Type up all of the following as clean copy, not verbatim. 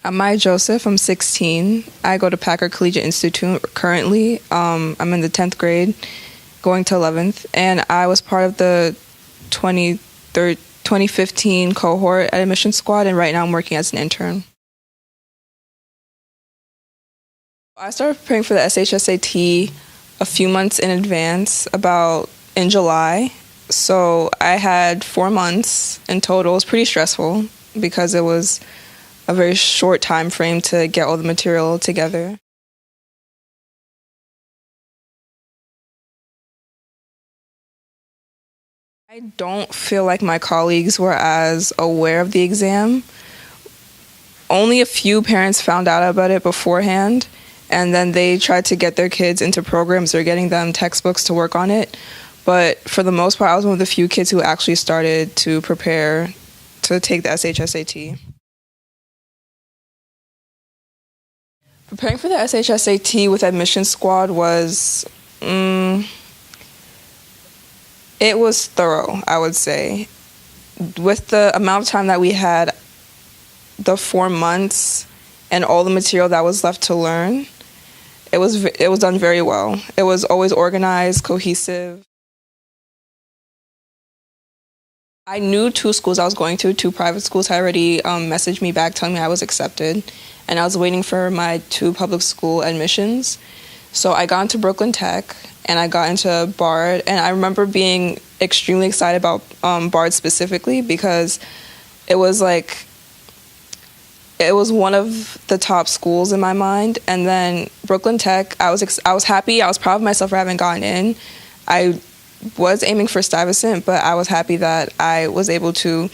I'm Maya Joseph. I'm 16. I go to Packer Collegiate Institute currently. I'm in the 10th grade, going to 11th, and I was part of the 2015 cohort at AdmissionSquad, and right now I'm working as an intern. I started preparing for the SHSAT a few months in advance, about in July. So I had 4 months in total. It was pretty stressful because it was a very short time frame to get all the material together. I don't feel like my colleagues were as aware of the exam. Only a few parents found out about it beforehand, and then they tried to get their kids into programs or getting them textbooks to work on it. But for the most part, I was one of the few kids who actually started to prepare to take the SHSAT. Preparing for the SHSAT with AdmissionSquad was, it was thorough, I would say. With the amount of time that we had, the 4 months, and all the material that was left to learn, it was done very well. It was always organized, cohesive. I knew 2 schools I was going to, 2 private schools had already messaged me back telling me I was accepted, and I was waiting for my 2 public school admissions. So I got into Brooklyn Tech, and I got into Bard, and I remember being extremely excited about Bard specifically because it was one of the top schools in my mind. And then Brooklyn Tech, I was happy. I was proud of myself for having gotten in. I was aiming for Stuyvesant, but I was happy that I was able to,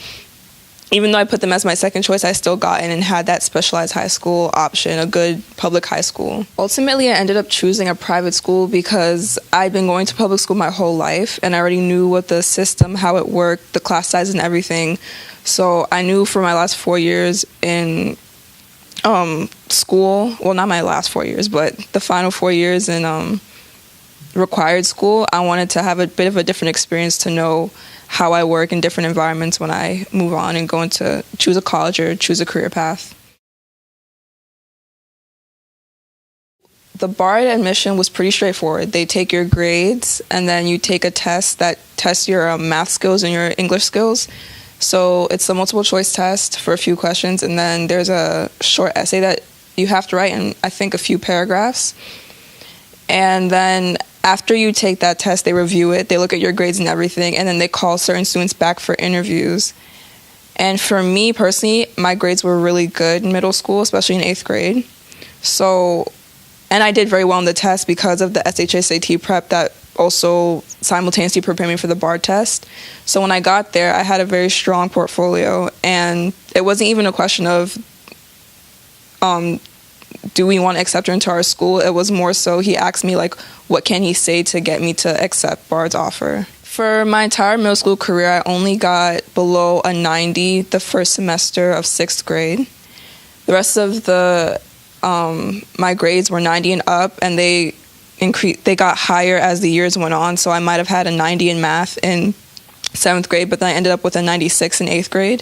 even though I put them as my second choice, I still got in and had that specialized high school option, a good public high school. Ultimately, I ended up choosing a private school because I'd been going to public school my whole life, and I already knew what the system, how it worked, the class size and everything. So I knew for my last 4 years in school, well, not my last 4 years, but the final 4 years in required school, I wanted to have a bit of a different experience to know how I work in different environments when I move on and go into choose a college or choose a career path. The Bard admission was pretty straightforward. They take your grades, and then you take a test that tests your math skills and your English skills. So it's a multiple choice test for a few questions, and then there's a short essay that you have to write in, I think, a few paragraphs. And then after you take that test, they review it, they look at your grades and everything, and then they call certain students back for interviews. And for me personally, my grades were really good in middle school, especially in 8th grade. And I did very well on the test because of the SHSAT prep that also simultaneously prepared me for the Bard test. So when I got there, I had a very strong portfolio, and it wasn't even a question of do we want to accept her into our school? It was more so he asked me, what can he say to get me to accept Bard's offer? For my entire middle school career, I only got below a 90 the first semester of 6th grade. The rest of my grades were 90 and up, and they got higher as the years went on, so I might have had a 90 in math in 7th grade, but then I ended up with a 96 in 8th grade.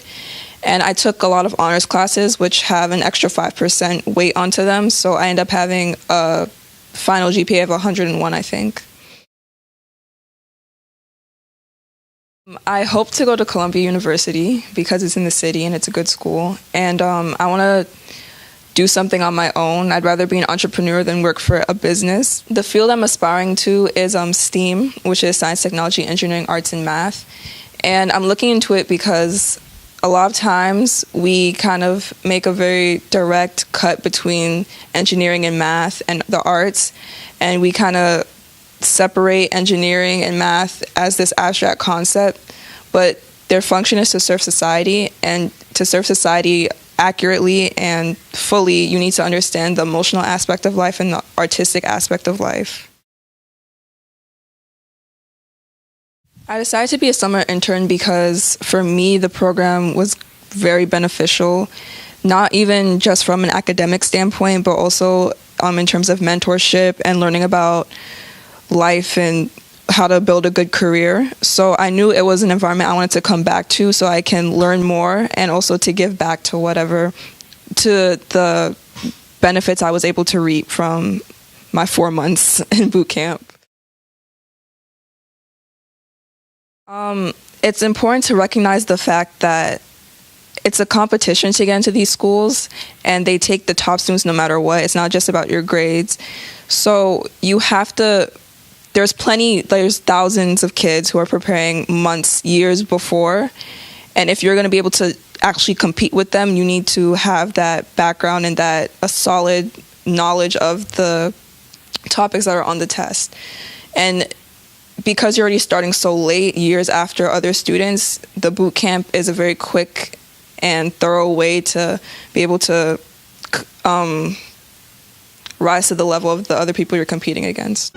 And I took a lot of honors classes, which have an extra 5% weight onto them, so I ended up having a final GPA of 101, I think. I hope to go to Columbia University because it's in the city and it's a good school, and I want to do something on my own. I'd rather be an entrepreneur than work for a business. The field I'm aspiring to is STEAM, which is science, technology, engineering, arts, and math. And I'm looking into it because a lot of times we kind of make a very direct cut between engineering and math and the arts, and we kind of separate engineering and math as this abstract concept, but their function is to serve society, and to serve society accurately and fully, you need to understand the emotional aspect of life and the artistic aspect of life. I decided to be a summer intern because for me the program was very beneficial, not even just from an academic standpoint, but also in terms of mentorship and learning about life and how to build a good career. So I knew it was an environment I wanted to come back to so I can learn more and also to give back to to the benefits I was able to reap from my 4 months in boot camp. It's important to recognize the fact that it's a competition to get into these schools, and they take the top students no matter what. It's not just about your grades. So you have to, there's thousands of kids who are preparing months, years before. And if you're going to be able to actually compete with them, you need to have that background and a solid knowledge of the topics that are on the test. And because you're already starting so late, years after other students, the boot camp is a very quick and thorough way to be able to rise to the level of the other people you're competing against.